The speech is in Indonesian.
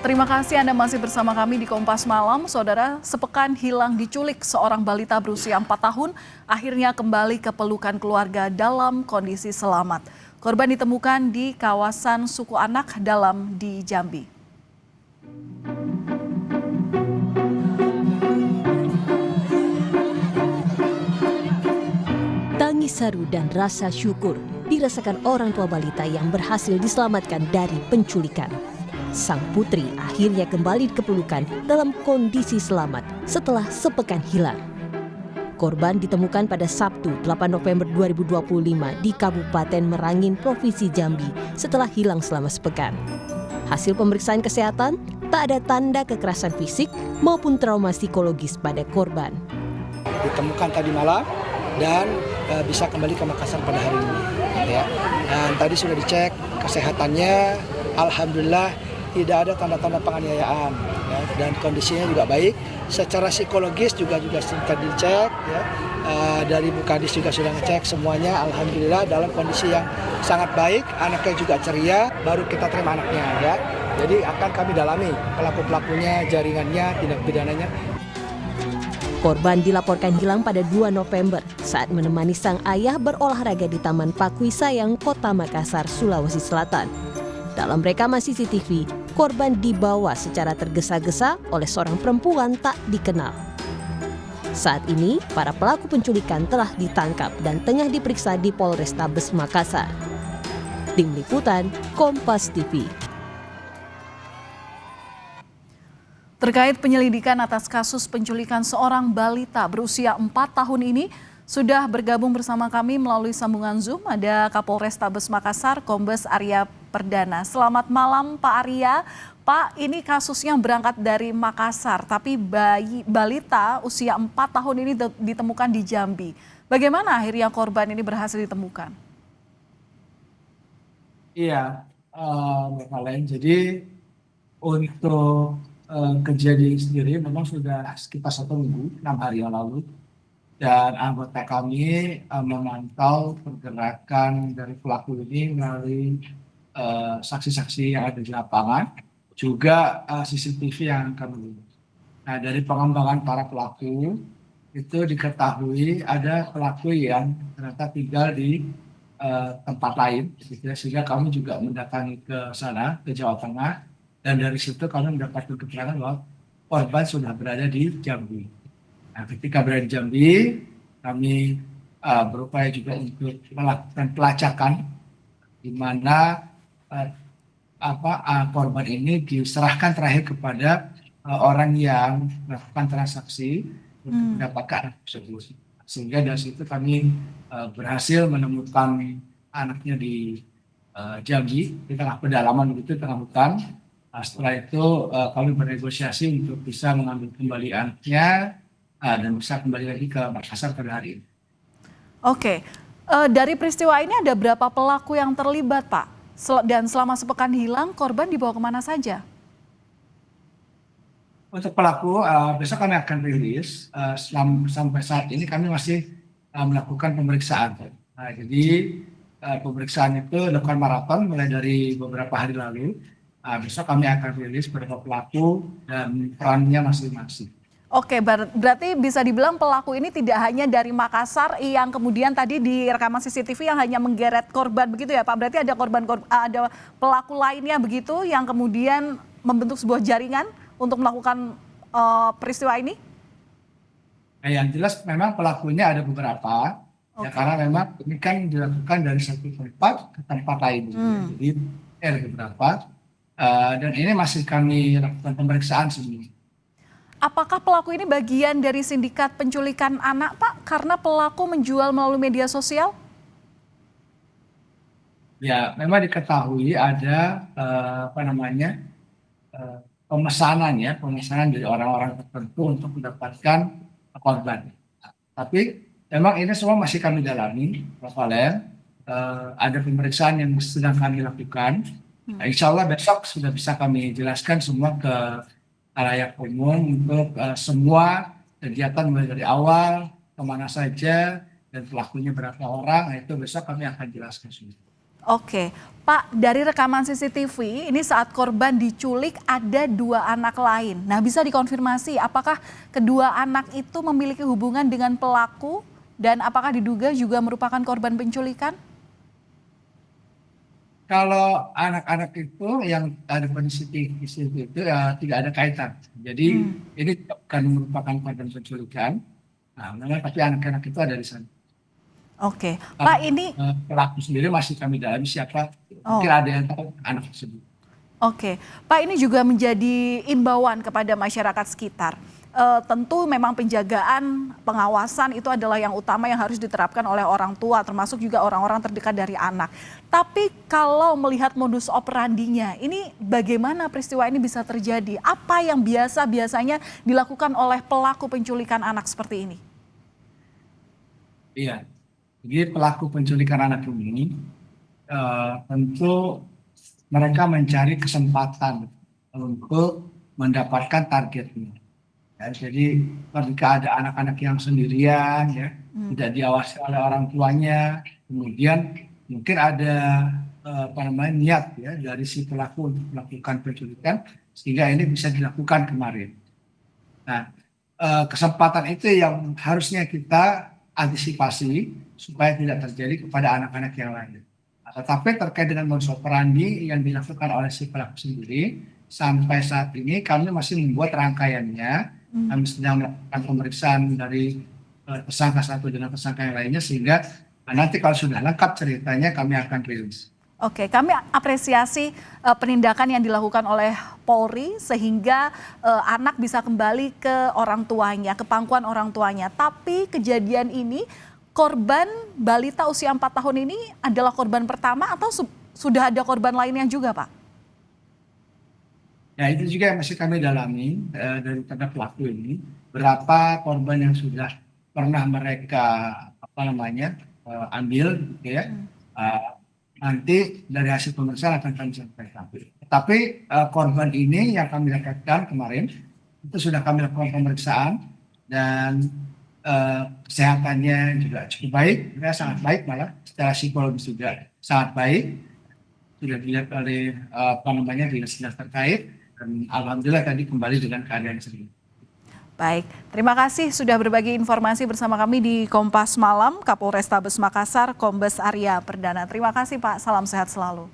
Terima kasih Anda masih bersama kami di Kompas Malam. Saudara, sepekan hilang diculik seorang balita berusia 4 tahun akhirnya kembali ke pelukan keluarga dalam kondisi selamat. Korban ditemukan di kawasan Suku Anak Dalam di Jambi. Tangis haru dan rasa syukur dirasakan orang tua balita yang berhasil diselamatkan dari penculikan. Sang putri akhirnya kembali ke pelukan dalam kondisi selamat setelah sepekan hilang. Korban ditemukan pada Sabtu 8 November 2025 di Kabupaten Merangin, Provinsi Jambi setelah hilang selama sepekan. Hasil pemeriksaan kesehatan, tak ada tanda kekerasan fisik maupun trauma psikologis pada korban. Ditemukan tadi malam dan bisa kembali ke Makassar pada hari ini. Ya. Dan tadi sudah dicek kesehatannya, alhamdulillah tidak ada tanda-tanda penganiayaan, ya, dan kondisinya juga baik. Secara psikologis juga sudah dicek, ya. Dari Bu Kadis juga sudah ngecek semuanya, alhamdulillah dalam kondisi yang sangat baik. Anaknya juga ceria, baru kita terima anaknya, ya. Jadi akan kami dalami pelaku-pelakunya, jaringannya, tindak pidananya. Korban dilaporkan hilang pada 2 November saat menemani sang ayah berolahraga di Taman Pakui Sayang, Kota Makassar, Sulawesi Selatan. Dalam rekaman CCTV, korban dibawa secara tergesa-gesa oleh seorang perempuan tak dikenal. Saat ini, para pelaku penculikan telah ditangkap dan tengah diperiksa di Polrestabes Makassar. Tim Liputan, Kompas TV. Terkait penyelidikan atas kasus penculikan seorang balita berusia 4 tahun ini, sudah bergabung bersama kami melalui sambungan Zoom ada Kapolrestabes Makassar, Kombes Arya Perdana. Selamat malam Pak Arya. Pak, ini kasusnya berangkat dari Makassar, tapi balita usia 4 tahun ini ditemukan di Jambi. Bagaimana akhirnya korban ini berhasil ditemukan? Iya, Mbak Valen. Jadi untuk kejadian sendiri memang sudah sekitar 1 minggu, 6 hari yang lalu. Dan anggota kami memantau pergerakan dari pelaku ini melalui saksi-saksi yang ada di lapangan, juga CCTV yang kami lihat. Nah, dari pengembangan para pelaku itu diketahui ada pelaku yang ternyata tinggal di tempat lain, sehingga kami juga mendatangi ke sana, ke Jawa Tengah, dan dari situ kami mendapatkan keterangan bahwa korban sudah berada di Jambi. Nah, ketika berada di Jambi, kami berupaya juga untuk melakukan pelacakan, di mana korban ini diserahkan terakhir kepada orang yang melakukan transaksi untuk mendapatkan anak tersebut. Sehingga dari situ kami berhasil menemukan anaknya di Jambi, di tengah pedalaman begitu, tengah hutan. Setelah itu kami bernegosiasi untuk bisa mengambil kembali anaknya dan bisa kembali lagi ke Makassar pada hari ini. Oke, dari peristiwa ini ada berapa pelaku yang terlibat Pak? Dan selama sepekan hilang, korban dibawa kemana saja? Untuk pelaku, besok kami akan rilis. Sampai saat ini kami masih melakukan pemeriksaan. Nah, jadi pemeriksaan itu dilakukan maraton mulai dari beberapa hari lalu. Besok kami akan rilis beberapa pelaku dan perannya masing-masing. Oke, berarti bisa dibilang pelaku ini tidak hanya dari Makassar yang kemudian tadi di rekaman CCTV yang hanya menggeret korban begitu ya Pak? Berarti ada ada pelaku lainnya begitu yang kemudian membentuk sebuah jaringan untuk melakukan peristiwa ini? Nah, yang jelas memang pelakunya ada beberapa, ya, karena memang ini kan dilakukan dari satu tempat ke tempat lain. Jadi ada beberapa, dan ini masih kami lakukan pemeriksaan semua. Apakah pelaku ini bagian dari sindikat penculikan anak, Pak? Karena pelaku menjual melalui media sosial? Ya, memang diketahui ada pemesanan dari orang-orang tertentu untuk mendapatkan korban. Tapi memang ini semua masih kami dalami, Pak Valen. Ada pemeriksaan yang sedang kami lakukan. Insya Allah besok sudah bisa kami jelaskan semua ke khalayak umum untuk semua kegiatan mulai dari awal, kemana saja, dan pelakunya berapa orang, itu besok kami akan jelaskan semua. Oke, Pak, dari rekaman CCTV ini saat korban diculik ada 2 anak lain. Nah, bisa dikonfirmasi apakah kedua anak itu memiliki hubungan dengan pelaku dan apakah diduga juga merupakan korban penculikan? Kalau anak-anak itu yang ada pada CCTV itu ya tidak ada kaitan. Jadi ini bukan merupakan korban penculikan. Nah, memang tapi anak-anak itu ada di sana. Oke, Pak Tapi, ini pelaku sendiri masih kami dalami siapa. oh. Mungkin ada yang tahu anak tersebut. Oke, Pak ini juga menjadi imbauan kepada masyarakat sekitar. Tentu memang penjagaan, pengawasan itu adalah yang utama yang harus diterapkan oleh orang tua, termasuk juga orang-orang terdekat dari anak. Tapi kalau melihat modus operandinya, ini bagaimana peristiwa ini bisa terjadi? Apa yang biasanya dilakukan oleh pelaku penculikan anak seperti ini? Iya. Jadi pelaku penculikan anak ini tentu mereka mencari kesempatan untuk mendapatkan targetnya. Ya, jadi ketika ada anak-anak yang sendirian, ya, tidak diawasi oleh orang tuanya, kemudian mungkin ada niat ya dari si pelaku untuk melakukan penculikan, sehingga ini bisa dilakukan kemarin. Nah, kesempatan itu yang harusnya kita antisipasi supaya tidak terjadi kepada anak-anak yang lain. Tetapi terkait dengan modus operandi yang dilakukan oleh si pelaku sendiri, sampai saat ini kami masih membuat rangkaiannya. Kami sedang melakukan pemeriksaan dari tersangka satu dengan tersangka yang lainnya, sehingga nanti kalau sudah lengkap ceritanya kami akan rilis. Oke, kami apresiasi penindakan yang dilakukan oleh Polri sehingga anak bisa kembali ke orang tuanya, ke pangkuan orang tuanya. Tapi kejadian ini korban balita usia 4 tahun ini adalah korban pertama atau sudah ada korban lainnya juga, Pak? Ya itu juga yang masih kami dalami dari terhadap pelaku ini. Berapa korban yang sudah pernah mereka ambil, gitu ya. Nanti dari hasil pemeriksaan akan kami sampaikan. Tapi korban ini yang kami dapatkan kemarin itu sudah kami lakukan pemeriksaan dan kesehatannya juga cukup baik, ya, sangat baik, malah secara psikologis juga sangat baik. Sudah dilihat oleh dinas-dinas terkait dan alhamdulillah tadi kembali dengan keadaan sendiri. Baik, terima kasih sudah berbagi informasi bersama kami di Kompas Malam, Kapolrestabes Makassar, Kombes Arya Perdana. Terima kasih Pak, salam sehat selalu.